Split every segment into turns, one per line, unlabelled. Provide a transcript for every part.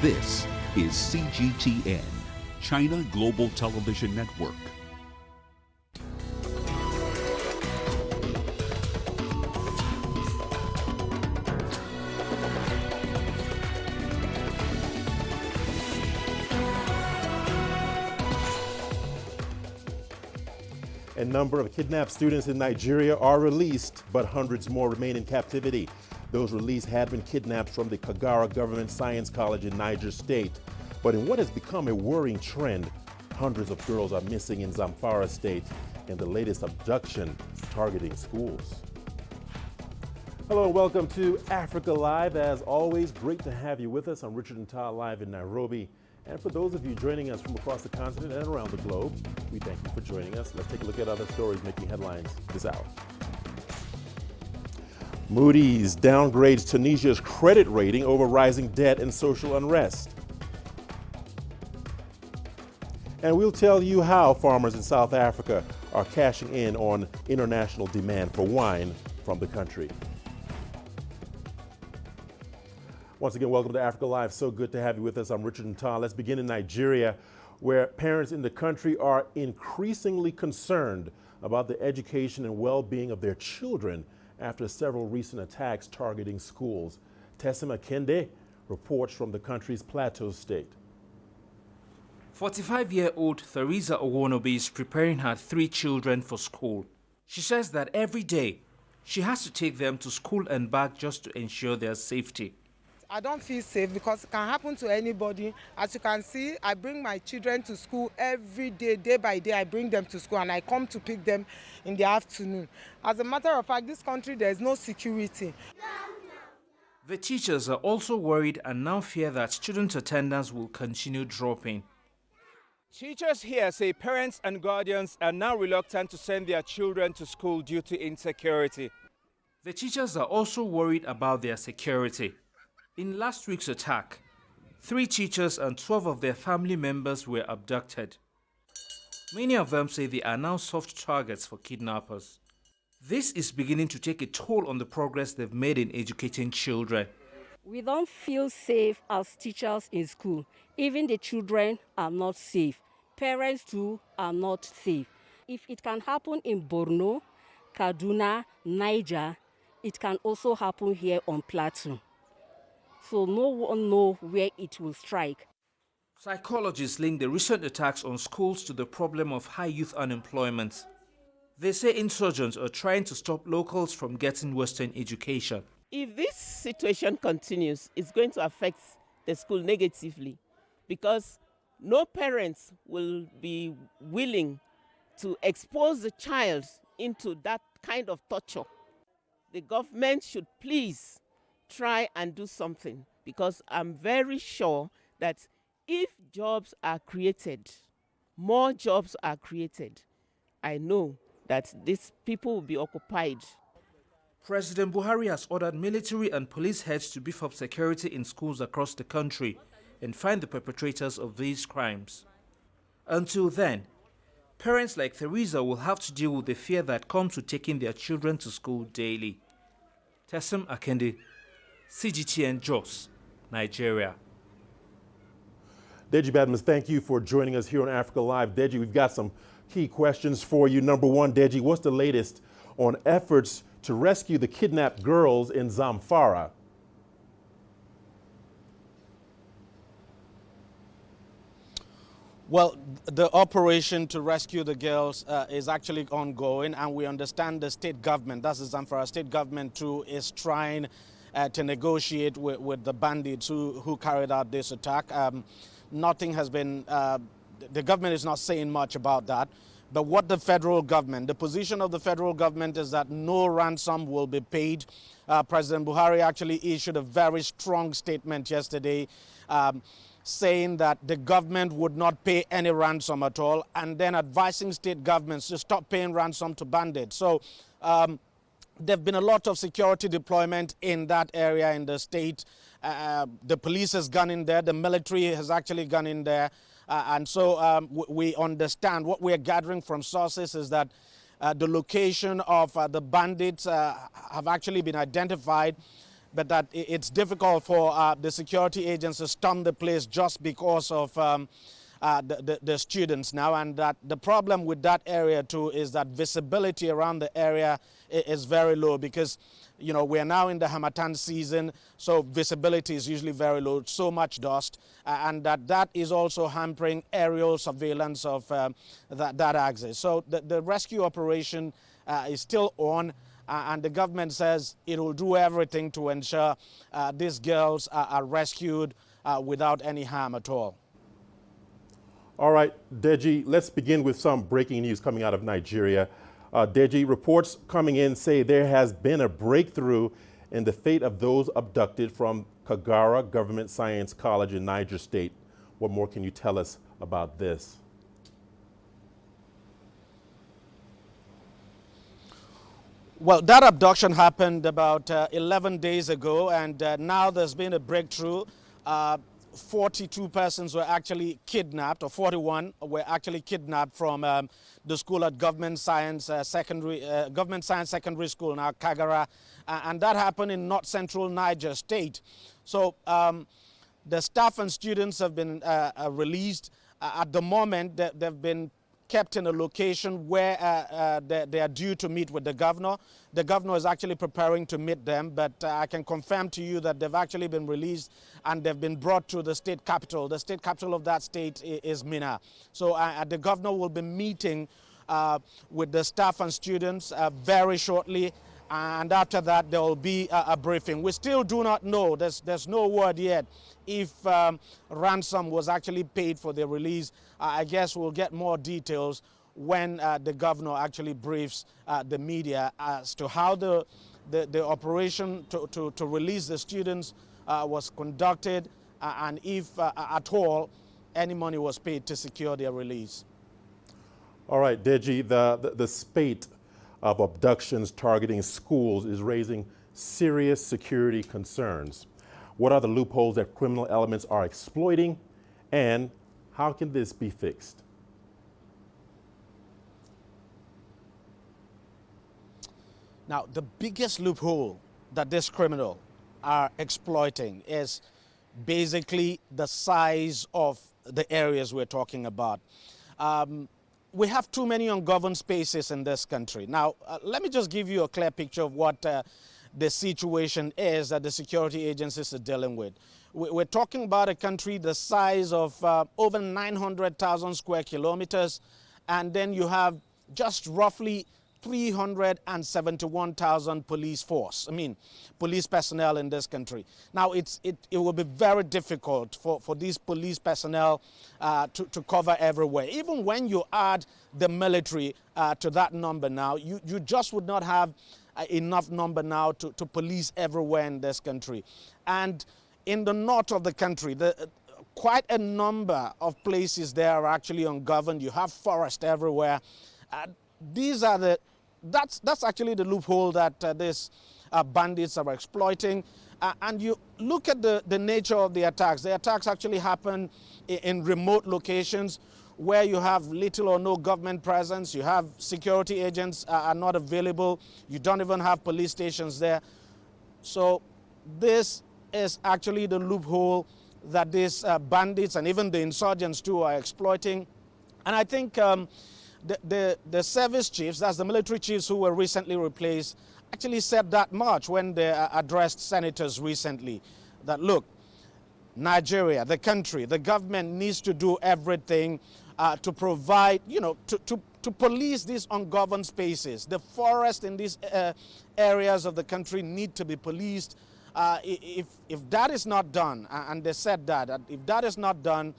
This is CGTN, China Global Television Network.
A number of kidnapped students in Nigeria are released, but hundreds more remain in captivity. Those released had been kidnapped from the Kagara Government Science College in Niger State. But in what has become a worrying trend, hundreds of girls are missing in Zamfara State, and the latest abduction targeting schools. Hello and welcome to Africa Live. As always, great to have you with us. I'm Richard Nta, live in Nairobi. And for those of you joining us from across the continent and around the globe, we thank you for joining us. Let's take a look at other stories making headlines this hour. Moody's downgrades Tunisia's credit rating over rising debt and social unrest. And we'll tell you how farmers in South Africa are cashing in on international demand for wine from the country. Once again, welcome to Africa Live. So good to have you with us. I'm Richard Nta. Let's begin in Nigeria, where parents in the country are increasingly concerned about the education and well-being of their children after several recent attacks targeting schools. Tessima Kende reports from the country's Plateau State.
45-year-old Theresa Owonobi is preparing her 3 children for school. She says that every day she has to take them to school and back just to ensure their safety.
I don't feel safe because it can happen to anybody. As you can see, I bring my children to school every day, day by day. I bring them to school and I come to pick them in the afternoon. As a matter of fact, this country, there is no security.
The teachers are also worried and now fear that student attendance will continue dropping.
Teachers here say parents and guardians are now reluctant to send their children to school due to insecurity.
The teachers are also worried about their security. In last week's attack, 3 teachers and 12 of their family members were abducted. Many of them say they are now soft targets for kidnappers. This is beginning to take a toll on the progress they've made in educating children.
We don't feel safe as teachers in school. Even the children are not safe. Parents too are not safe. If it can happen in Borno, Kaduna, Niger, it can also happen here on Plateau. So no one knows where it will strike.
Psychologists link the recent attacks on schools to the problem of high youth unemployment. They say insurgents are trying to stop locals from getting Western education.
If this situation continues, it's going to affect the school negatively because no parents will be willing to expose the child into that kind of torture. The government should please try and do something, because I'm very sure that if jobs are created, more jobs are created, I know that these people will be occupied.
President Buhari has ordered military and police heads to beef up security in schools across the country and find the perpetrators of these crimes. Until then, parents like Theresa will have to deal with the fear that comes with taking their children to school daily. Tessima Kende, CGTN Jos, Nigeria.
Deji Badmus, thank you for joining us here on Africa Live. Deji, we've got some key questions for you. Number one, Deji, what's the latest on efforts to rescue the kidnapped girls in Zamfara?
Well, the operation to rescue the girls is actually ongoing, and we understand the state government, that's the Zamfara state government too, is trying to negotiate with the bandits who carried out this attack. Nothing has been, the government is not saying much about that. But what the federal government, the position of the federal government is that no ransom will be paid. President Buhari actually issued a very strong statement yesterday saying that the government would not pay any ransom at all, and then advising state governments to stop paying ransom to bandits. So there have been a lot of security deployment in that area in the state. The police has gone in there, the military has actually gone in there. And so we understand, what we're gathering from sources is that the location of the bandits have actually been identified. but that it's difficult for the security agents to storm the place just because of the students now, and that the problem with that area too is that visibility around the area is very low because, you know, we are now in the Harmattan season, so visibility is usually very low, so much dust, and that is also hampering aerial surveillance of that axis. So the rescue operation is still on, and the government says it will do everything to ensure these girls are rescued without any harm at all.
All right, Deji, let's begin with some breaking news coming out of Nigeria. Deji, reports coming in say there has been a breakthrough in the fate of those abducted from Kagara Government Science College in Niger State. What more can you tell us about this?
Well, that abduction happened about 11 days ago, and now there's been a breakthrough. 42 persons were actually kidnapped, or 41 were actually kidnapped from the school at Government Science Secondary School, now Kagara, and that happened in north central Niger State. So the staff and students have been released. At the moment, they've been kept in a location where they are due to meet with the governor. The governor is actually preparing to meet them, but I can confirm to you that they've actually been released and they've been brought to the state capital. The state capital of that state is Minna. So the governor will be meeting with the staff and students very shortly, and after that there will be a briefing. We still do not know, there's no word yet if ransom was actually paid for their release. I guess we'll get more details when the governor actually briefs the media as to how the operation to release the students was conducted, and if at all any money was paid to secure their release.
All right, Deji, the spate of abductions targeting schools is raising serious security concerns. What are the loopholes that criminal elements are exploiting, and how can this be fixed?
Now, the biggest loophole that this criminal are exploiting is basically the size of the areas we're talking about. We have too many ungoverned spaces in this country. Now, let me just give you a clear picture of what the situation is that the security agencies are dealing with. We're talking about a country the size of over 900,000 square kilometers, and then you have just roughly 371,000 police force. Police personnel in this country. Now, it will be very difficult for these police personnel to cover everywhere. Even when you add the military to that number now, you just would not have enough number now to police everywhere in this country. And in the north of the country, quite a number of places there are actually ungoverned. You have forest everywhere. That's actually the loophole that these bandits are exploiting. And you look at the nature of the attacks. The attacks actually happen in remote locations where you have little or no government presence. You have security agents are not available. You don't even have police stations there. So this is actually the loophole that these bandits and even the insurgents too are exploiting. And I think the service chiefs, that's the military chiefs who were recently replaced, actually said that much when they addressed senators recently, that look, Nigeria, the country, the government needs to do everything to provide, to police these ungoverned spaces. The forest in these areas of the country need to be policed. If that is not done, and they said that if that is not done,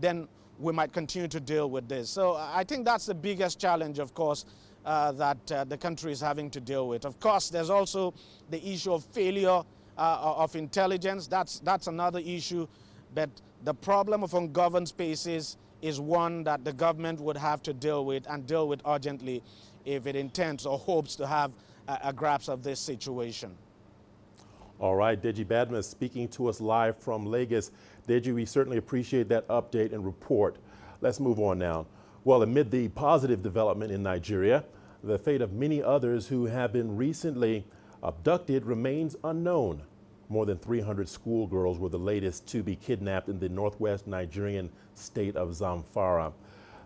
then we might continue to deal with this. So I think that's the biggest challenge, of course, that the country is having to deal with. Of course, there's also the issue of failure of intelligence. That's another issue. But the problem of ungoverned spaces is one that the government would have to deal with, and deal with urgently, if it intends or hopes to have a grasp of this situation.
All right, Deji Badmus speaking to us live from Lagos. Deji, we certainly appreciate that update and report. Let's move on now. Well, amid the positive development in Nigeria, the fate of many others who have been recently abducted remains unknown. More than 300 schoolgirls were the latest to be kidnapped in the northwest Nigerian state of Zamfara.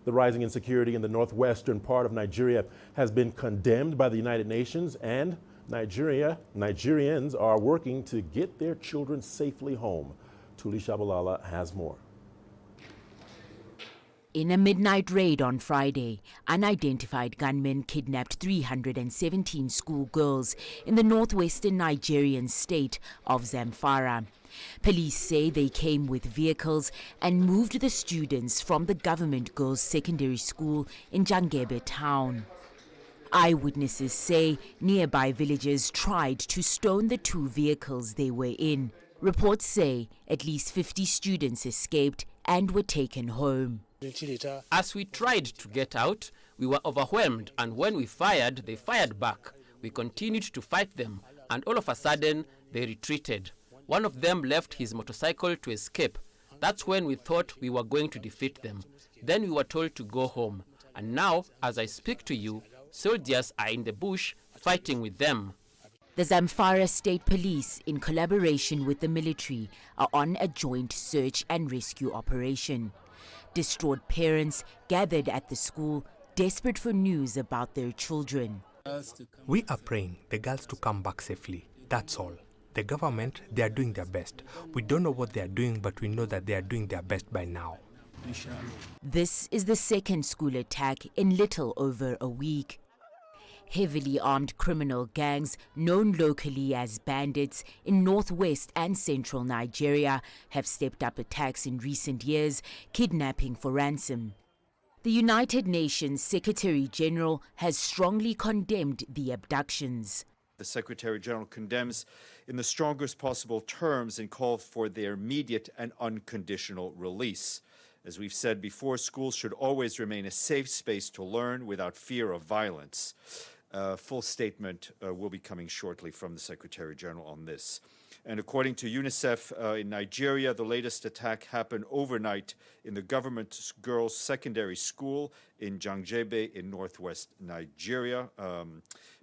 The rising insecurity in the northwestern part of Nigeria has been condemned by the United Nations, and Nigerians are working to get their children safely home. Tuli Shabalala has more.
In a midnight raid on Friday, unidentified gunmen kidnapped 317 schoolgirls in the northwestern Nigerian state of Zamfara. Police say they came with vehicles and moved the students from the government girls' secondary school in Downgraded town. Eyewitnesses say nearby villagers tried to stone the 2 vehicles they were in. Reports say at least 50 students escaped and were taken home.
As we tried to get out, we were overwhelmed, and when we fired, they fired back. We continued to fight them, and all of a sudden, they retreated. One of them left his motorcycle to escape. That's when we thought we were going to defeat them. Then we were told to go home. And now, as I speak to you, soldiers are in the bush fighting with them.
The Zamfara State Police, in collaboration with the military, are on a joint search and rescue operation. Distraught parents gathered at the school, desperate for news about their children.
We are praying the girls to come back safely. That's all. The government, they are doing their best. We don't know what they are doing, but we know that they are doing their best by now.
This is the second school attack in little over a week. Heavily armed criminal gangs, known locally as bandits, in northwest and central Nigeria have stepped up attacks in recent years, kidnapping for ransom. The United Nations Secretary General has strongly condemned the abductions.
The Secretary General condemns in the strongest possible terms and calls for their immediate and unconditional release. As we've said before, schools should always remain a safe space to learn without fear of violence. A full statement will be coming shortly from the Secretary General on this. And according to UNICEF in Nigeria, the latest attack happened overnight in the government girls' secondary school in Downgraded in northwest Nigeria.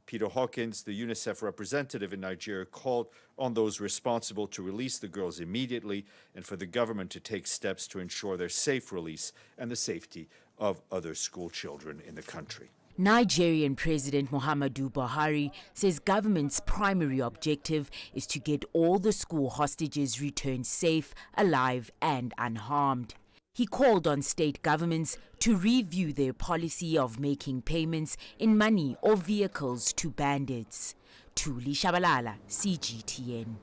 Peter Hawkins, the UNICEF representative in Nigeria, called on those responsible to release the girls immediately and for the government to take steps to ensure their safe release and the safety of other school children in the country.
Nigerian President Muhammadu Buhari says government's primary objective is to get all the school hostages returned safe, alive and unharmed. He called on state governments to review their policy of making payments in money or vehicles to bandits. Tuli Shabalala, CGTN.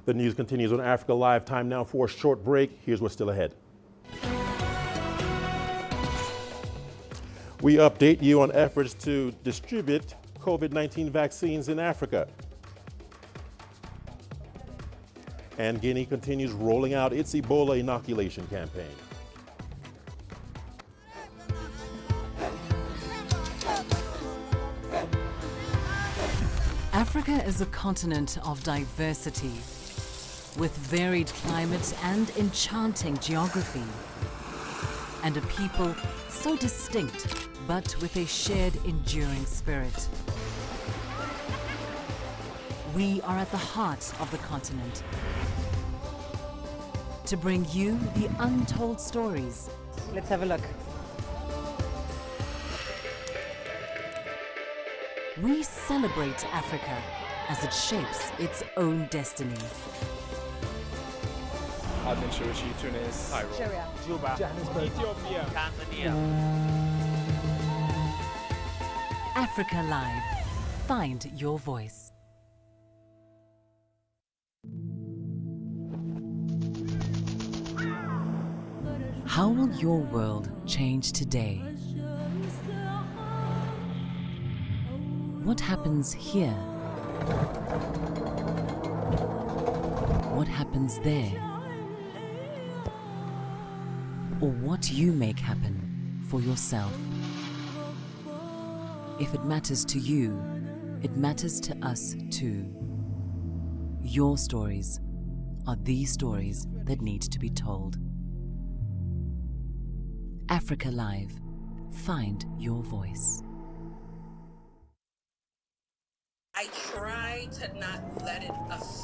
The news continues on Africa Live. Time now for a short break. Here's what's still ahead. We update you on efforts to distribute COVID-19 vaccines in Africa. And Guinea continues rolling out its Ebola inoculation campaign.
Africa is a continent of diversity, with varied climates and enchanting geography, and a people so distinct, but with a shared enduring spirit. We are at the heart of the continent to bring you the untold stories.
Let's have a look.
We celebrate Africa as it shapes its own destiny.
Tunis, Cairo,
Syria,
Juba, Johannesburg, Ethiopia, Tanzania.
Africa Live. Find your voice. How will your world change today? What happens here? What happens there? Or what you make happen for yourself. If it matters to you, it matters to us too. Your stories are the stories that need to be told. Africa Live. Find your voice.
I try to not let it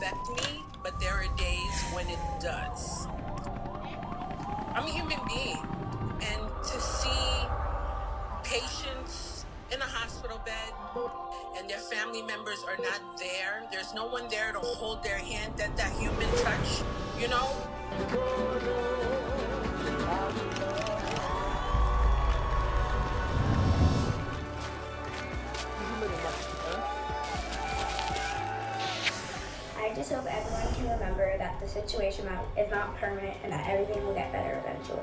affect me, but there are days when it does. I'm a human being, and to see patients in a hospital bed and their family members are not there, there's no one there to hold their hand, that human touch, you know?
I just hope everyone can remember that the situation is not permanent and that everything will get better eventually.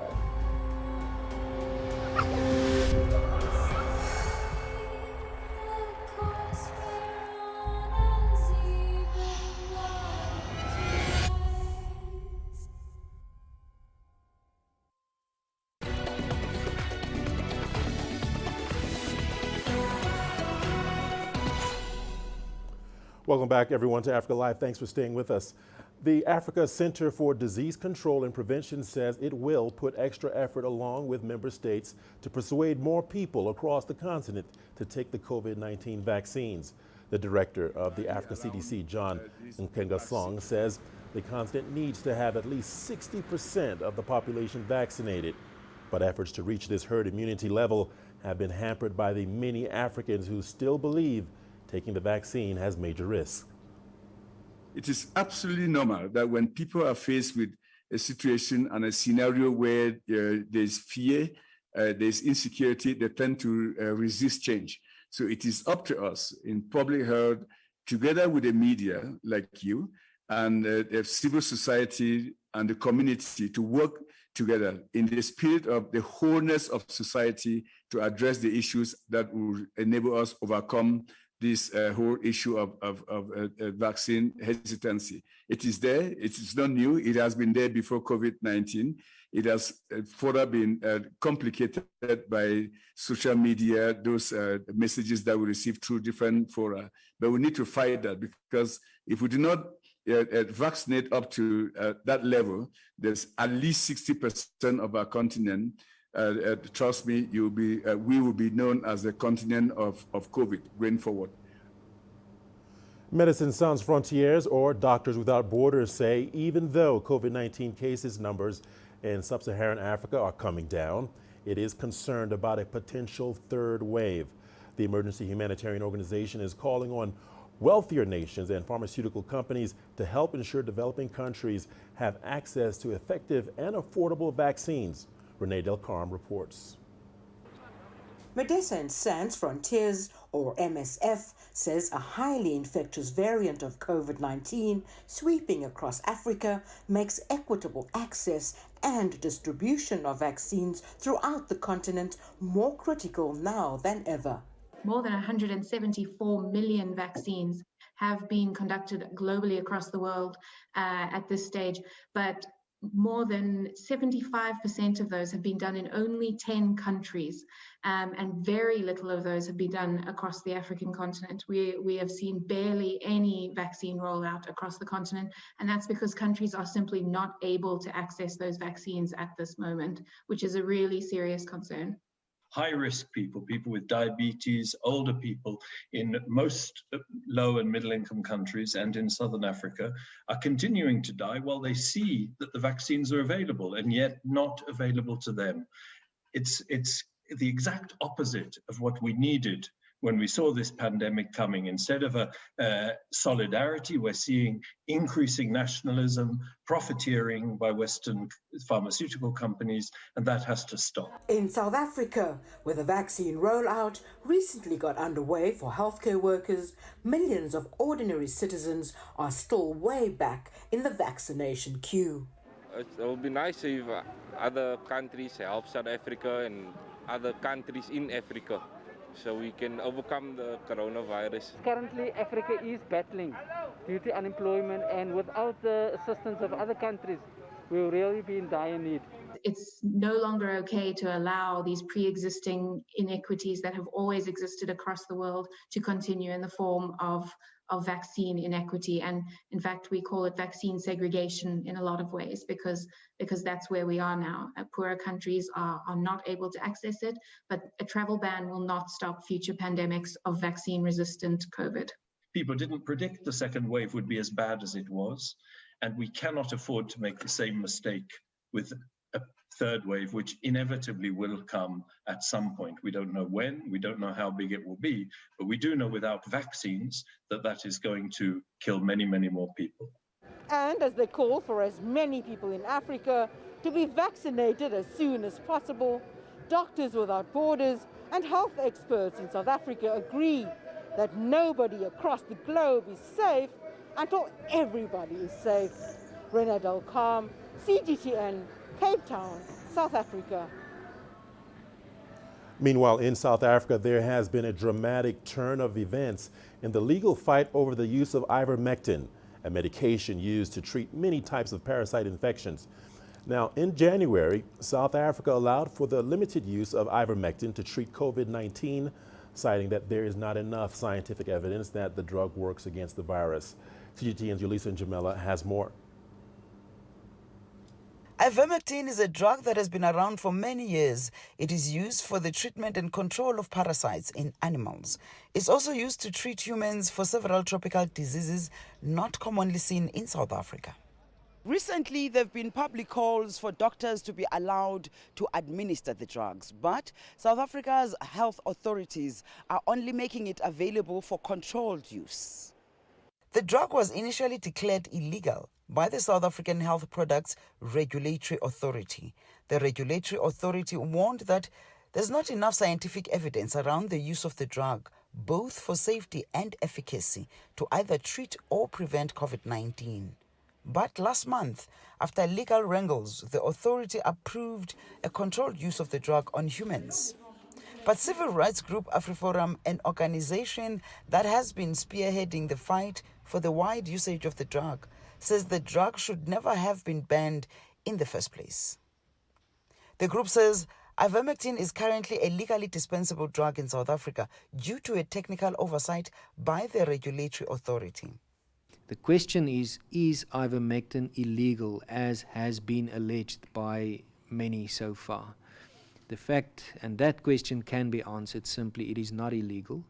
Welcome back, everyone, to Africa Live. Thanks for staying with us. The Africa Center for Disease Control and Prevention says it will put extra effort along with member states to persuade more people across the continent to take the COVID-19 vaccines. The director of the Africa CDC, John Nta, says the continent needs to have at least 60% of the population vaccinated. But efforts to reach this herd immunity level have been hampered by the many Africans who still believe taking the vaccine has major risks.
It is absolutely normal that when people are faced with a situation and a scenario where there's fear, there's insecurity, they tend to resist change. So it is up to us in public health, together with the media like you, and the civil society and the community to work together in the spirit of the wholeness of society to address the issues that will enable us overcome this whole issue of vaccine hesitancy. It is there, it is not new, it has been there before COVID-19. It has further been complicated by social media, those messages that we receive through different fora. But we need to fight that, because if we do not vaccinate up to that level, there's at least 60% of our continent. Trust me, we will be known as the continent of COVID going forward.
Medicine Sans Frontières, or Doctors Without Borders, say even though COVID-19 cases numbers in sub-Saharan Africa are coming down, it is concerned about a potential third wave. The emergency humanitarian organization is calling on wealthier nations and pharmaceutical companies to help ensure developing countries have access to effective and affordable vaccines. Renee Del Carme reports.
Medecins Sans Frontières, or MSF, says a highly infectious variant of COVID-19 sweeping across Africa makes equitable access and distribution of vaccines throughout the continent more critical now than ever.
More than 174 million vaccines have been conducted globally across the world at this stage, but more than 75% of those have been done in only 10 countries, and very little of those have been done across the African continent. We have seen barely any vaccine rollout across the continent, and that's because countries are simply not able to access those vaccines at this moment, which is a really serious concern.
High-risk people, people with diabetes, older people in most low and middle-income countries and in Southern Africa are continuing to die while they see that the vaccines are available and yet not available to them. It's the exact opposite of what we needed when we saw this pandemic coming. Instead of a solidarity, we're seeing increasing nationalism, profiteering by Western pharmaceutical companies, and that has to stop.
In South Africa, where the vaccine rollout recently got underway for healthcare workers, millions of ordinary citizens are still way back in the vaccination queue.
It would be nice if other countries help South Africa and other countries in Africa, so we can overcome the coronavirus.
Currently, Africa is battling due to unemployment, and without the assistance of other countries, we will really be in dire need.
It's no longer okay to allow these pre-existing inequities that have always existed across the world to continue in the form of vaccine inequity. And in fact, we call it vaccine segregation in a lot of ways, because that's where we are now. Poorer countries are not able to access it, but a travel ban will not stop future pandemics of vaccine-resistant COVID.
People didn't predict the second wave would be as bad as it was, and we cannot afford to make the same mistake with a third wave, which inevitably will come at some point. We don't know when, we don't know how big it will be, but we do know without vaccines that that is going to kill many, many more people.
And as they call for as many people in Africa to be vaccinated as soon as possible, Doctors Without Borders and health experts in South Africa agree that nobody across the globe is safe until everybody is safe. Renadel Calm, CGTN, Cape Town, South Africa.
Meanwhile, in South Africa, there has been a dramatic turn of events in the legal fight over the use of ivermectin, a medication used to treat many types of parasite infections. Now, in January, South Africa allowed for the limited use of ivermectin to treat COVID-19, citing that there is not enough scientific evidence that the drug works against the virus. CGTN's Yulisa Njamela has more.
Ivermectin is a drug that has been around for many years. It is used for the treatment and control of parasites in animals. It's also used to treat humans for several tropical diseases not commonly seen in South Africa.
Recently, there have been public calls for doctors to be allowed to administer the drugs, but South Africa's health authorities are only making it available for controlled use.
The drug was initially declared illegal by the South African Health Products Regulatory Authority. The regulatory authority warned that there's not enough scientific evidence around the use of the drug, both for safety and efficacy, to either treat or prevent COVID-19. But last month, after legal wrangles, the authority approved a controlled use of the drug on humans. But civil rights group AfriForum, an organization that has been spearheading the fight for the wide usage of the drug, says the drug should never have been banned in the first place. The group says ivermectin is currently a legally dispensable drug in South Africa due to a technical oversight by the regulatory authority.
The question is ivermectin illegal, as has been alleged by many so far? The fact, and that question can be answered simply, it is not illegal.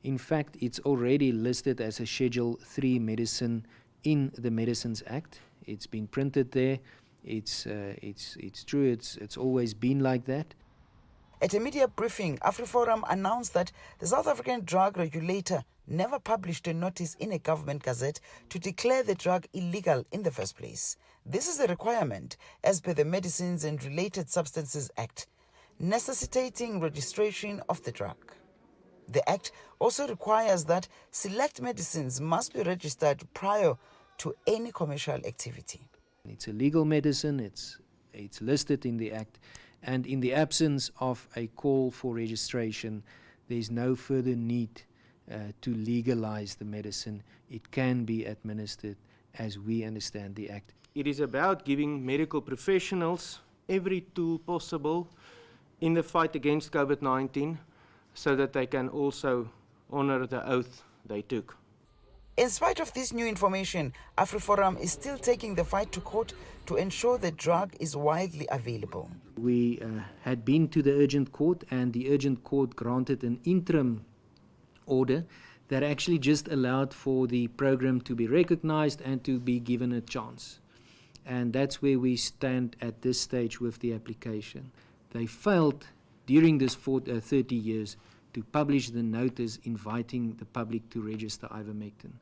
In fact, it's already listed as a Schedule 3 medicine in the Medicines Act. It's been printed there. It's true, it's always been like that.
At a media briefing, AfriForum announced that the South African drug regulator never published a notice in a government gazette to declare the drug illegal in the first place. This is a requirement as per the Medicines and Related Substances Act, necessitating registration of the drug. The Act also requires that select medicines must be registered prior to any commercial activity.
It's a legal medicine, it's listed in the Act, and in the absence of a call for registration, there's no further need to legalize the medicine. It can be administered as we understand the Act.
It is about giving medical professionals every tool possible in the fight against COVID-19 so that they can also honor the oath they took.
In spite of this new information, AfriForum is still taking the fight to court to ensure the drug is widely available.
We had been to the urgent court, and the urgent court granted an interim order that actually just allowed for the program to be recognized and to be given a chance. And that's where we stand at this stage with the application. They failed during this 30 years to publish the notice inviting the public to register ivermectin.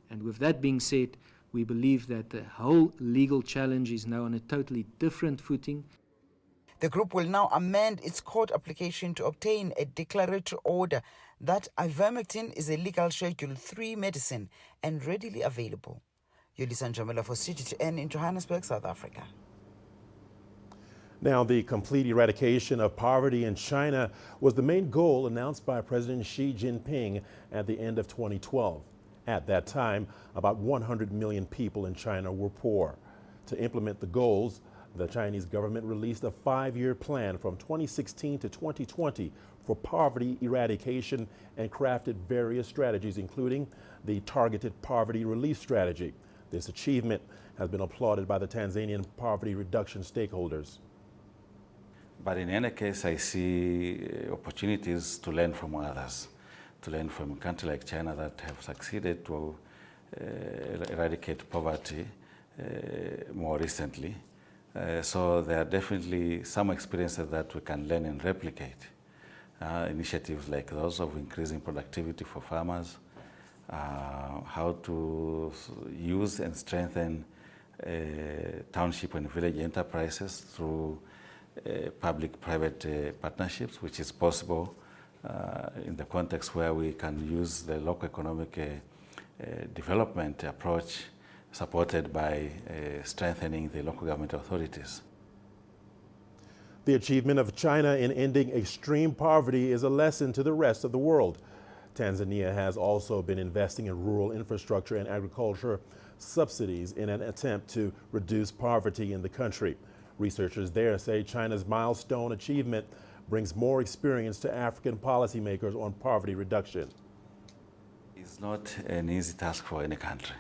And with that being said, we believe that the whole legal challenge is now on a totally different footing.
The group will now amend its court application to obtain a declaratory order that ivermectin is a legal Schedule 3 medicine and readily available. Yulisa Njamela for CGTN in Johannesburg, South Africa.
Now, the complete eradication of poverty in China was the main goal announced by President Xi Jinping at the end of 2012. At that time, about 100 million people in China were poor. To implement the goals, the Chinese government released a 5-year plan from 2016 to 2020 for poverty eradication and crafted various strategies, including the Targeted Poverty Relief Strategy. This achievement has been applauded by the Tanzanian poverty reduction stakeholders.
But in any case, I see opportunities to learn from others.
to learn from a country like China that have succeeded to eradicate poverty more recently. So there are definitely some experiences that we can learn and replicate. Initiatives like those of increasing productivity for farmers, how to use and strengthen township and village enterprises through public-private partnerships, which is possible in the context where we can use the local economic development approach supported by strengthening the local government authorities.
The achievement of China in ending extreme poverty is a lesson to the rest of the world. Tanzania has also been investing in rural infrastructure and agriculture subsidies in an attempt to reduce poverty in the country. Researchers there say China's milestone achievement brings more experience to African policymakers on poverty reduction.
It's not an easy task for any country.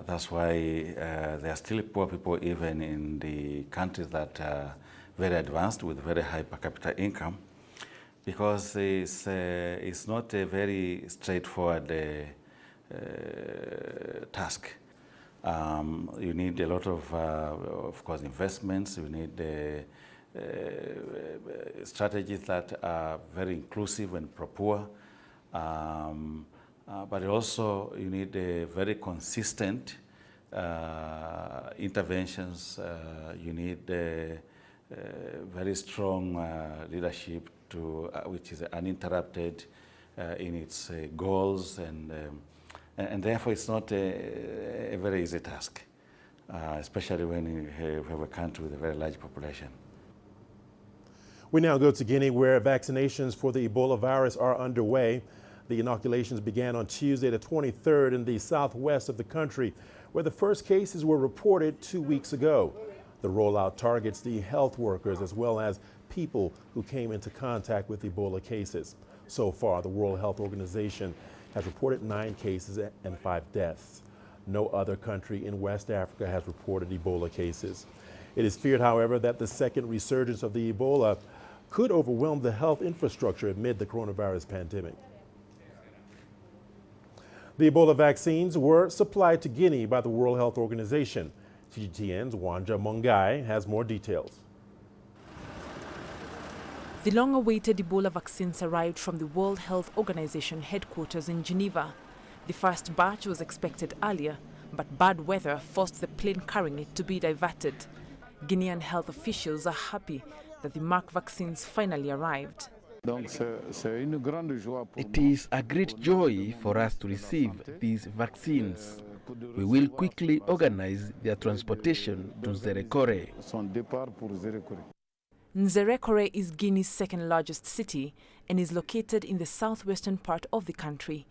That's why there are still poor people even in the countries that are very advanced with very high per capita income, because it's not a very straightforward task. You need a lot of course, investments. You need strategies that are very inclusive and pro-poor. But also you need a very consistent interventions. You need very strong leadership which is uninterrupted in its goals, and therefore it's not a very easy task, especially when you have a country with a very large population.
We now go to Guinea, where vaccinations for the Ebola virus are underway. The inoculations began on Tuesday the 23rd in the southwest of the country, where the first cases were reported 2 weeks ago. The rollout targets the health workers as well as people who came into contact with Ebola cases. So far, the World Health Organization has reported 9 cases and 5 deaths. No other country in West Africa has reported Ebola cases. It is feared, however, that the second resurgence of the Ebola could overwhelm the health infrastructure amid the coronavirus pandemic. The Ebola vaccines were supplied to Guinea by the World Health Organization. CGTN's Wanja Mongai has more details.
The long-awaited Ebola vaccines arrived from the World Health Organization headquarters in Geneva. The first batch was expected earlier, but bad weather forced the plane carrying it to be diverted. Guinean health officials are happy that the Merck vaccines finally arrived.
It is a great joy for us to receive these vaccines. We will quickly organize their transportation to Nzerekore.
Nzerekore is Guinea's second largest city and is located in the southwestern part of the country.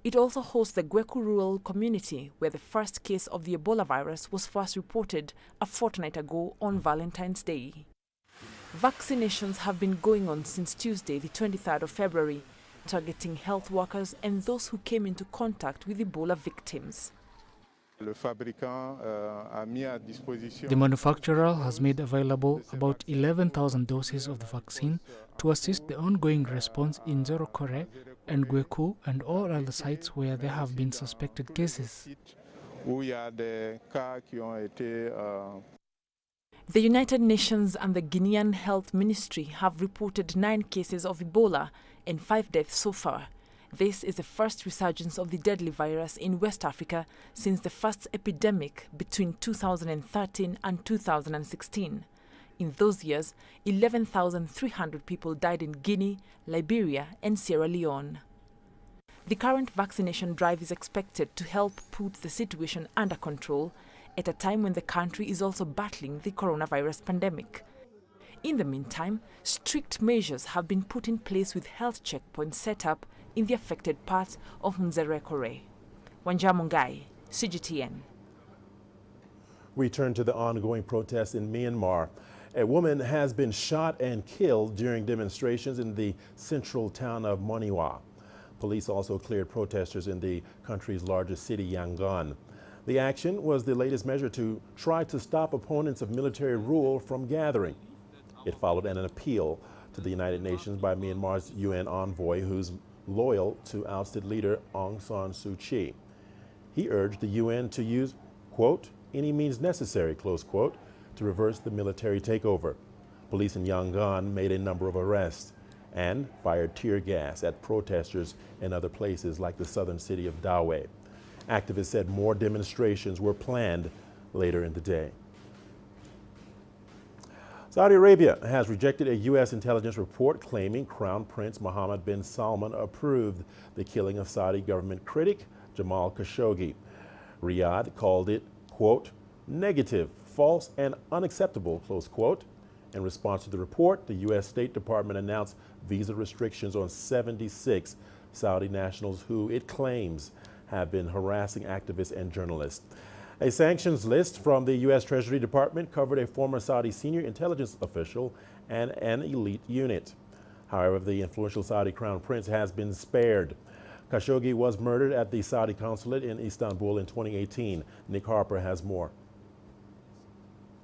It also hosts the Gweku rural community, where the first case of the Ebola virus was first reported a fortnight ago on Valentine's Day. Vaccinations have been going on since Tuesday, the 23rd of February, targeting health workers and those who came into contact with Ebola victims.
The manufacturer has made available about 11,000 doses of the vaccine to assist the ongoing response in Nzerekore and Gweku and all other sites where there have been suspected cases.
The United Nations and the Guinean Health Ministry have reported 9 cases of Ebola and 5 deaths so far. This is the first resurgence of the deadly virus in West Africa since the first epidemic between 2013 and 2016. In those years, 11,300 people died in Guinea, Liberia, and Sierra Leone. The current vaccination drive is expected to help put the situation under control at a time when the country is also battling the coronavirus pandemic. In the meantime, strict measures have been put in place with health checkpoints set up in the affected parts of Nzerekore. Wanja Mongai, CGTN.
We turn to the ongoing protests in Myanmar. A woman has been shot and killed during demonstrations in the central town of Moniwa. Police also cleared protesters in the country's largest city, Yangon. The action was the latest measure to try to stop opponents of military rule from gathering. It followed an appeal to the United Nations by Myanmar's UN envoy, who's loyal to ousted leader Aung San Suu Kyi. He urged the UN to use, quote, any means necessary, close quote, to reverse the military takeover. Police in Yangon made a number of arrests and fired tear gas at protesters in other places like the southern city of Dawe. Activists said more demonstrations were planned later in the day. Saudi Arabia has rejected a U.S. intelligence report claiming Crown Prince Mohammed bin Salman approved the killing of Saudi government critic Jamal Khashoggi. Riyadh called it, quote, negative, false, and unacceptable, close quote. In response to the report, the U.S. State Department announced visa restrictions on 76 Saudi nationals who it claims have been harassing activists and journalists. A sanctions list from the U.S. Treasury Department covered a former Saudi senior intelligence official and an elite unit. However, the influential Saudi crown prince has been spared. Khashoggi was murdered at the Saudi consulate in Istanbul in 2018. Nick Harper has more.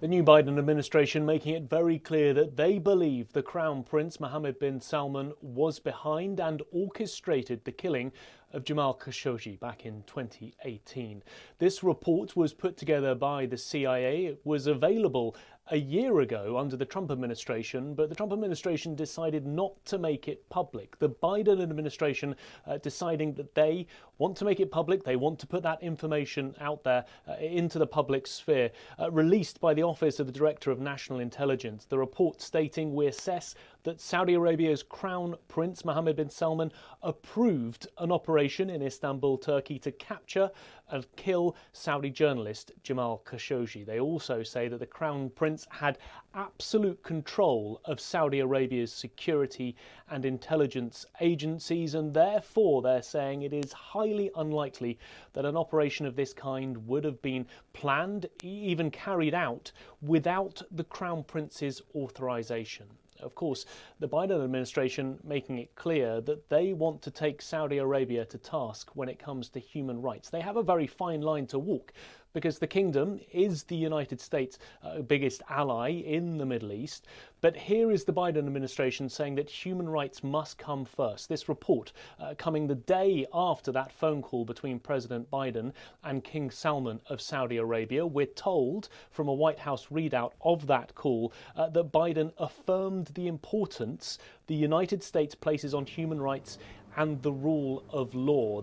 The new Biden administration making it very clear that they believe the Crown Prince Mohammed bin Salman was behind and orchestrated the killing of Jamal Khashoggi back in 2018. This report was put together by the CIA. It was available a year ago under the Trump administration, but the Trump administration decided not to make it public. The Biden administration deciding that they want to make it public, they want to put that information out there into the public sphere. Released by the Office of the Director of National Intelligence, the report stating we assess that Saudi Arabia's Crown Prince Mohammed bin Salman approved an operation in Istanbul, Turkey to capture and kill Saudi journalist Jamal Khashoggi. They also say that the Crown Prince had absolute control of Saudi Arabia's security and intelligence agencies, and therefore they're saying it is highly unlikely that an operation of this kind would have been planned, even carried out, without the Crown Prince's authorization. Of course, the Biden administration making it clear that they want to take Saudi Arabia to task when it comes to human rights. They have a very fine line to walk because the kingdom is the United States' biggest ally in the Middle East. But here is the Biden administration saying that human rights must come first. This report coming the day after that phone call between President Biden and King Salman of Saudi Arabia. We're told from a White House readout of that call that Biden affirmed the importance the United States places on human rights and the rule of law.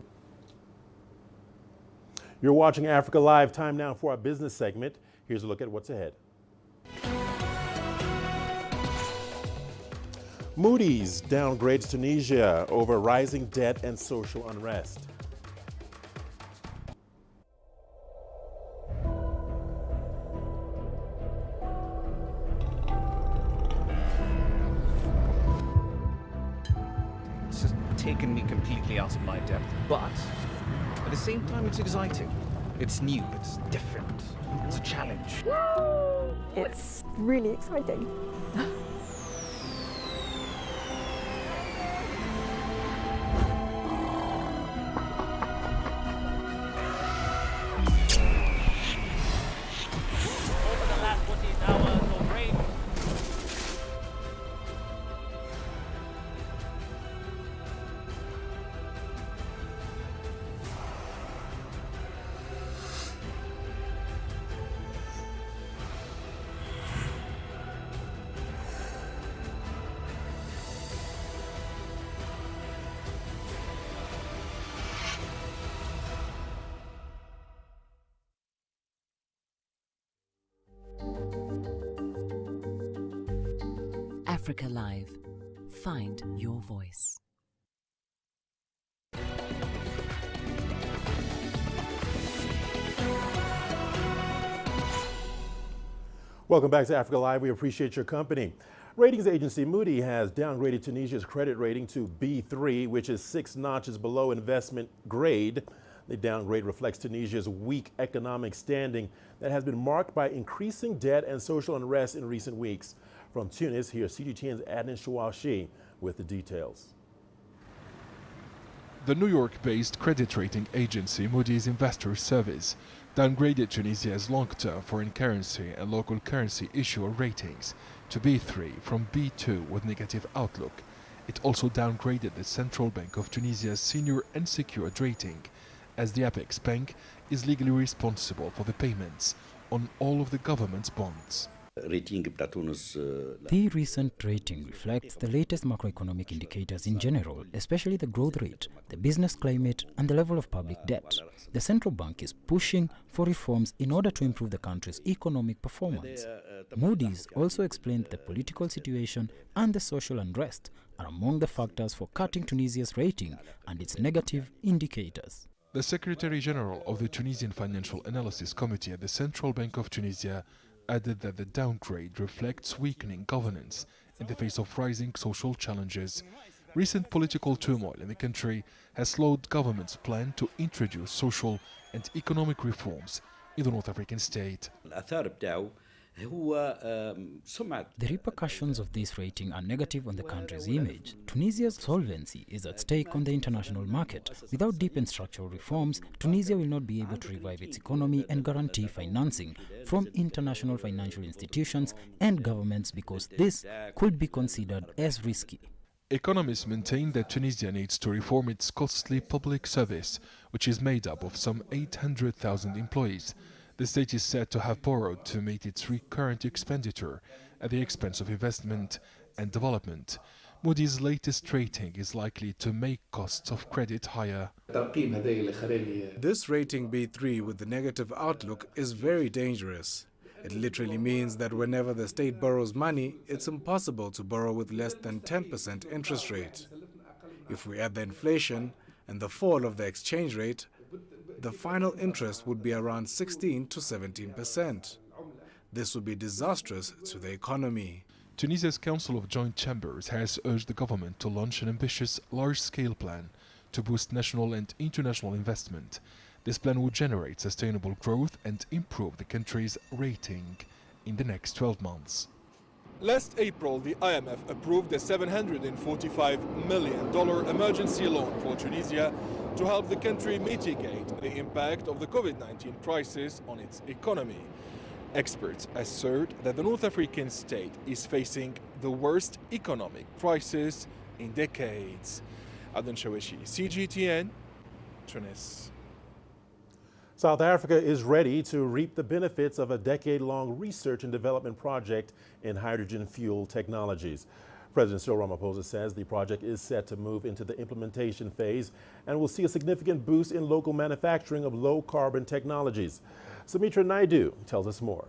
You're watching Africa Live. Time now for our business segment. Here's a look at what's ahead. Moody's downgrades Tunisia over rising debt and social unrest.
It's just taken me completely out of my depth, but at the same time, it's exciting. It's new, it's different, it's a challenge.
It's really exciting.
Africa Live. Find your voice.
Welcome back to Africa Live. We appreciate your company. Ratings agency Moody has downgraded Tunisia's credit rating to B3, which is 6 notches below investment grade. The downgrade reflects Tunisia's weak economic standing that has been marked by increasing debt and social unrest in recent weeks. From Tunis, here's CGTN's Adnan Chouachi with the details.
The New York-based credit rating agency Moody's Investor Service
downgraded Tunisia's long-term foreign currency and local currency issuer ratings to B3 from B2 with negative outlook. It also downgraded the Central Bank of Tunisia's senior unsecured rating, as the Apex Bank is legally responsible for the payments on all of the government's bonds.
The recent rating reflects the latest macroeconomic indicators in general, especially the growth rate, the business climate, and the level of public debt. The central bank is pushing for reforms in order to improve the country's economic performance. Moody's also explained the political situation and the social unrest are among the factors for cutting Tunisia's rating and its negative indicators.
The Secretary General of the Tunisian Financial Analysis Committee at the Central Bank of Tunisia added that the downgrade reflects weakening governance in the face of rising social challenges. Recent political turmoil in the country has slowed government's plan to introduce social and economic reforms in the North African state.
The repercussions of this rating are negative on the country's image. Tunisia's solvency is at stake on the international market. Without deep and structural reforms, Tunisia will not be able to revive its economy and guarantee financing from international financial institutions and governments, because this could be considered as risky.
Economists maintain that Tunisia needs to reform its costly public service, which is made up of some 800,000 employees. The state is said to have borrowed to meet its recurrent expenditure at the expense of investment and development. Moody's latest rating is likely to make costs of credit higher.
This rating B3 with the negative outlook is very dangerous. It literally means that whenever the state borrows money, it's impossible to borrow with less than 10% interest rate. If we add the inflation and the fall of the exchange rate, the final interest would be around 16 to 17%. This would be disastrous to the economy.
Tunisia's Council of Joint Chambers has urged the government to launch an ambitious, large-scale plan to boost national and international investment. This plan will generate sustainable growth and improve the country's rating in the next 12 months.
Last April, the IMF approved a $745 million emergency loan for Tunisia to help the country mitigate the impact of the COVID-19 crisis on its economy. Experts assert that the North African state is facing the worst economic crisis in decades. Adnan Shawishi, CGTN, Tunis.
South Africa is ready to reap the benefits of a decade-long research and development project in hydrogen fuel technologies. President Cyril Ramaphosa says the project is set to move into the implementation phase and will see a significant boost in local manufacturing of low-carbon technologies. Sumitra Naidu tells us more.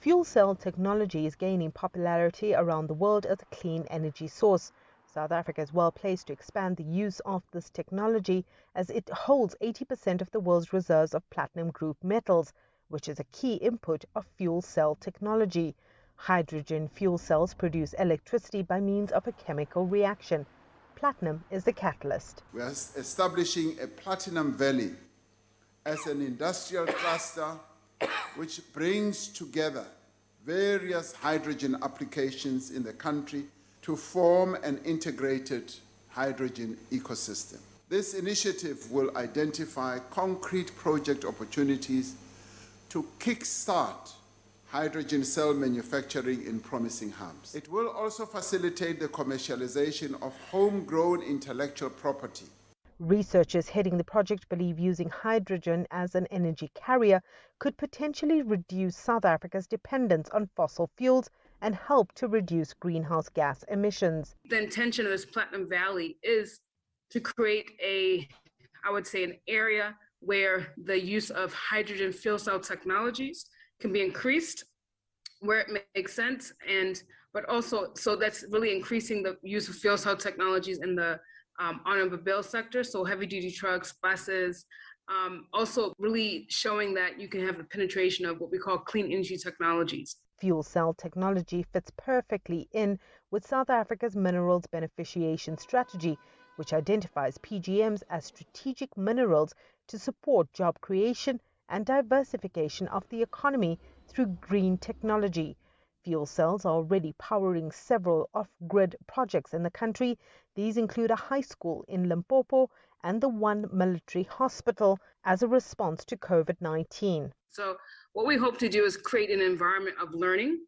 Fuel cell technology is gaining popularity around the world as a clean energy source. South Africa is well placed to expand the use of this technology, as it holds 80% of the world's reserves of platinum group metals, which is a key input of fuel cell technology. Hydrogen fuel cells produce electricity by means of a chemical reaction. Platinum is the catalyst.
We are establishing a Platinum Valley as an industrial cluster which brings together various hydrogen applications in the country to form an integrated hydrogen ecosystem. This initiative will identify concrete project opportunities to kickstart hydrogen cell manufacturing in promising hubs. It will also facilitate the commercialization of homegrown intellectual property.
Researchers heading the project believe using hydrogen as an energy carrier could potentially reduce South Africa's dependence on fossil fuels and help to reduce greenhouse gas emissions.
The intention of this Platinum Valley is to create an area where the use of hydrogen fuel cell technologies can be increased where it makes sense, but also so that's really increasing the use of fuel cell technologies in the automobile sector, so heavy duty trucks, buses, also really showing that you can have the penetration of what we call clean energy technologies.
Fuel cell technology fits perfectly in with South Africa's minerals beneficiation strategy, which identifies PGMs as strategic minerals to support job creation and diversification of the economy through green technology. Fuel cells are already powering several off-grid projects in the country. These include a high school in Limpopo and the one military hospital as a response to COVID-19.
So what we hope to do is create an environment of learning,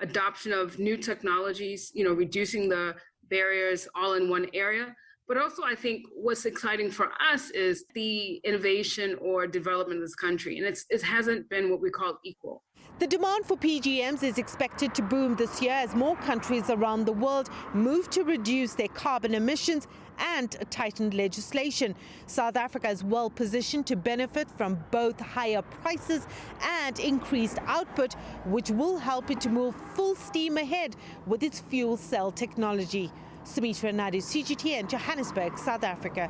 adoption of new technologies, reducing the barriers all in one area. But also, I think what's exciting for us is the innovation or development of this country. And it hasn't been what we call equal.
The demand for PGMs is expected to boom this year as more countries around the world move to reduce their carbon emissions and tightened legislation. South Africa is well positioned to benefit from both higher prices and increased output, which will help it to move full steam ahead with its fuel cell technology. Richard Nta, CGTN, Johannesburg, South Africa.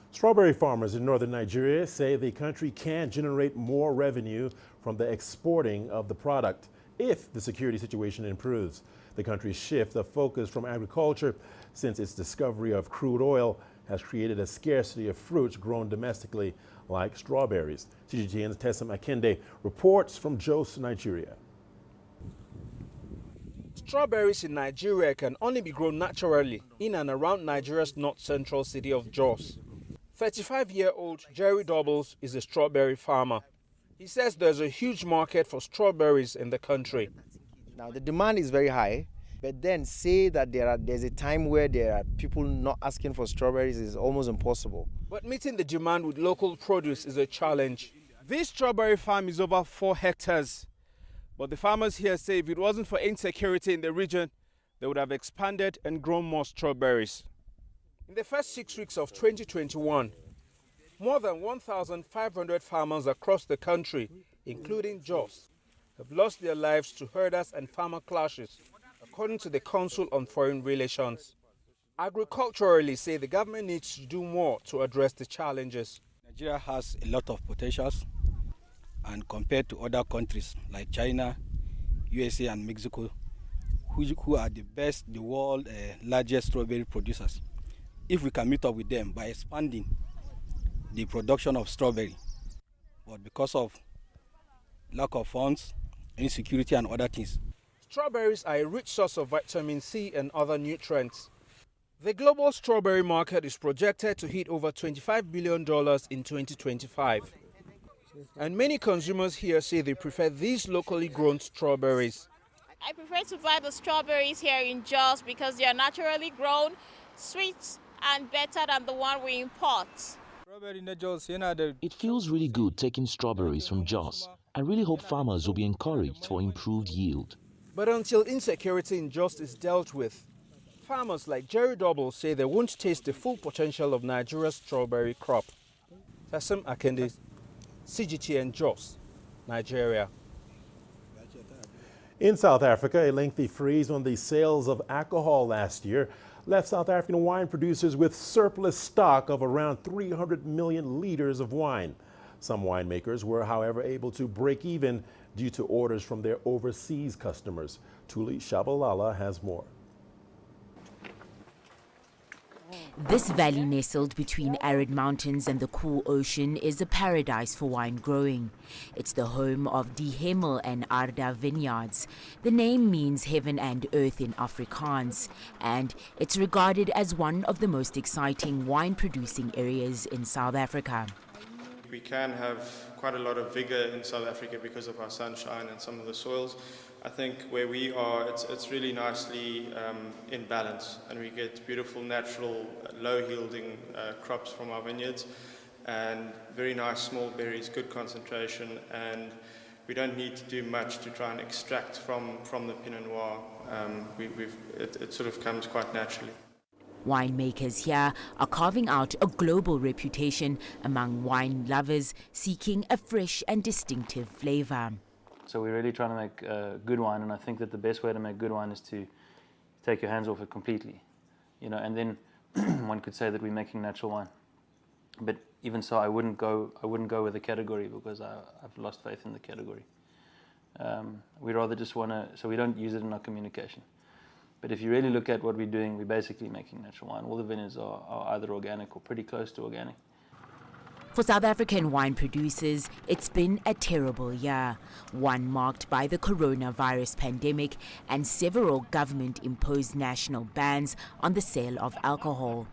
Strawberry farmers in northern Nigeria say the country can generate more revenue from the exporting of the product if the security situation improves. The country's shift of focus from agriculture since its discovery of crude oil has created a scarcity of fruits grown domestically like strawberries. CGTN's Tessa Makinde reports from Jos, Nigeria.
Strawberries in Nigeria can only be grown naturally in and around Nigeria's north-central city of Jos. 35-year-old Jerry Doubles is a strawberry farmer. He says there's a huge market for strawberries in the country.
Now, the demand is very high, but then say that there's a time where there are people not asking for strawberries is almost impossible.
But meeting the demand with local produce is a challenge. This strawberry farm is over 4 hectares. But the farmers here say if it wasn't for insecurity in the region, they would have expanded and grown more strawberries. In the first 6 weeks of 2021, more than 1,500 farmers across the country, including Jos, have lost their lives to herders and farmer clashes, according to the Council on Foreign Relations. Agriculturally, say the government needs to do more to address the challenges.
Nigeria has a lot of potentials, and compared to other countries like China, USA and Mexico, who are the world's largest strawberry producers, if we can meet up with them by expanding the production of strawberry. But because of lack of funds, insecurity and other things.
Strawberries are a rich source of vitamin C and other nutrients. The global strawberry market is projected to hit over $25 billion in 2025. And many consumers here say they prefer these locally grown strawberries.
I prefer to buy the strawberries here in Jos because they are naturally grown, sweet and better than the one we import.
It feels really good taking strawberries from Jos. I really hope farmers will be encouraged for improved yield.
But until insecurity in Jos is dealt with, farmers like Jerry Double say they won't taste the full potential of Nigeria's strawberry crop. Tassim Akende, CGTN Jos, Nigeria.
In South Africa, a lengthy freeze on the sales of alcohol last year left South African wine producers with surplus stock of around 300 million liters of wine. Some winemakers were, however, able to break even due to orders from their overseas customers. Tuli Shabalala has more.
This valley nestled between arid mountains and the cool ocean is a paradise for wine growing. It's the home of Die Hemel and Arda vineyards. The name means heaven and earth in Afrikaans, and it's regarded as one of the most exciting wine-producing areas in South Africa.
We can have quite a lot of vigor in South Africa because of our sunshine and some of the soils. I think where we are, it's really nicely in balance, and we get beautiful, natural, low-yielding crops from our vineyards, and very nice small berries, good concentration, and we don't need to do much to try and extract from the Pinot Noir. It sort of comes quite naturally.
Winemakers here are carving out a global reputation among wine lovers seeking a fresh and distinctive flavor.
So we're really trying to make good wine, and I think that the best way to make good wine is to take your hands off it completely, and then one could say that we're making natural wine. But even so, I wouldn't go with the category because I've lost faith in the category. We rather just want to, so we don't use it in our communication. But if you really look at what we're doing, we're basically making natural wine. All the vineyards are either organic or pretty close to organic.
For South African wine producers, it's been a terrible year, one marked by the coronavirus pandemic and several government-imposed national bans on the sale of alcohol.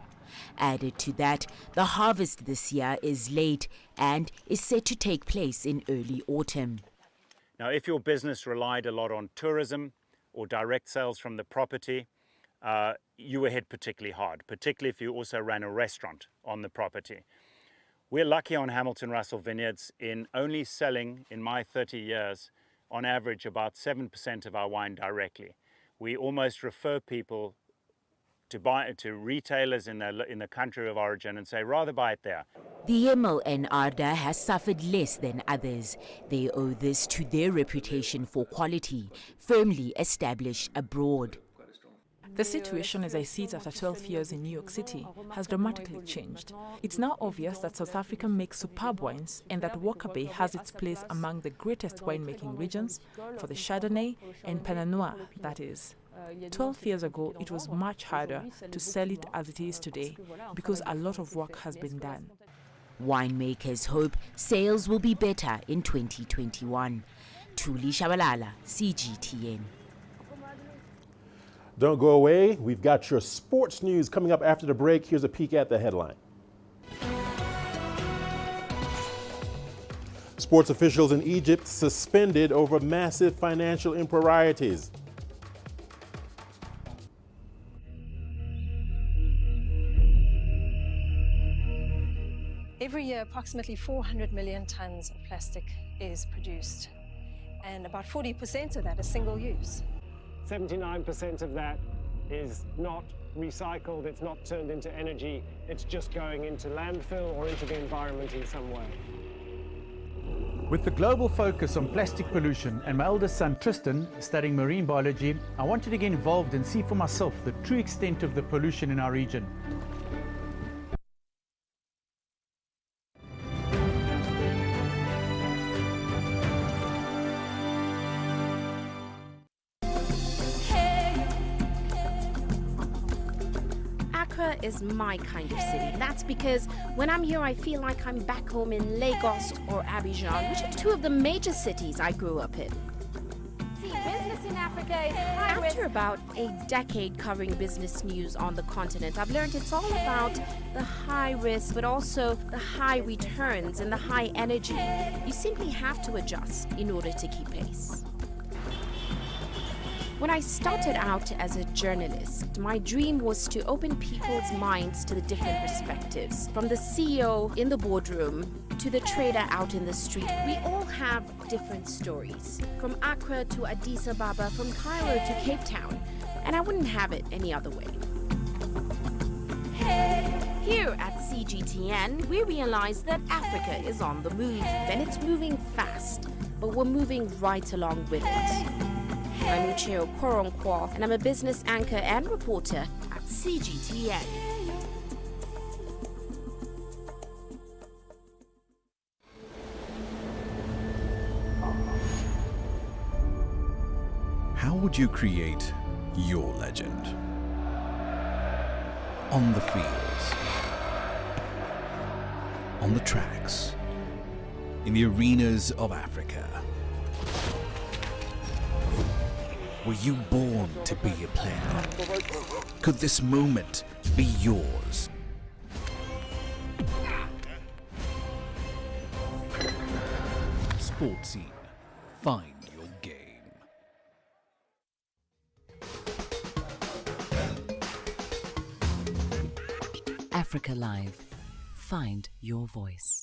Added to that, the harvest this year is late and is set to take place in early autumn.
Now, if your business relied a lot on tourism or direct sales from the property, you were hit particularly hard, particularly if you also ran a restaurant on the property. We're lucky on Hamilton Russell Vineyards in only selling, in my 30 years, on average about 7% of our wine directly. We almost refer people to retailers in the country of origin and say, rather buy it there.
The Hemel and Arda has suffered less than others. They owe this to their reputation for quality, firmly established abroad.
The situation, as I see it after 12 years in New York City, has dramatically changed. It's now obvious that South Africa makes superb wines and that Walker Bay has its place among the greatest winemaking regions for the Chardonnay and Pinot Noir, that is. 12 years ago, it was much harder to sell it as it is today because a lot of work has been done.
Winemakers hope sales will be better in 2021. Thuli Shabalala, CGTN.
Don't go away. We've got your sports news coming up after the break. Here's a peek at the headline. Sports officials in Egypt suspended over massive financial improprieties.
Every year, approximately 400 million tons of plastic is produced, and about 40% of that is single use.
79% of that is not recycled, it's not turned into energy, it's just going into landfill or into the environment in some way.
With the global focus on plastic pollution and my eldest son Tristan studying marine biology, I wanted to get involved and see for myself the true extent of the pollution in our region.
Is my kind of city. That's because when I'm here, I feel like I'm back home in Lagos or Abidjan, which are two of the major cities I grew up in. See, business in Africa is high risk. After about a decade covering business news on the continent, I've learned it's all about the high risk, but also the high returns and the high energy. You simply have to adjust in order to keep pace. When I started out as a journalist, my dream was to open people's minds to the different perspectives. From the CEO in the boardroom to the trader out in the street, we all have different stories. From Accra to Addis Ababa, from Cairo to Cape Town, and I wouldn't have it any other way. Here at CGTN, we realize that Africa is on the move, and it's moving fast, but we're moving right along with it. I'm Uche Okoronkwo, and I'm a business anchor and reporter at CGTN.
How would you create your legend? On the fields, on the tracks, in the arenas of Africa. Were you born to be a player? Could this moment be yours? Sports Scene. Find your game.
Africa Live. Find your voice.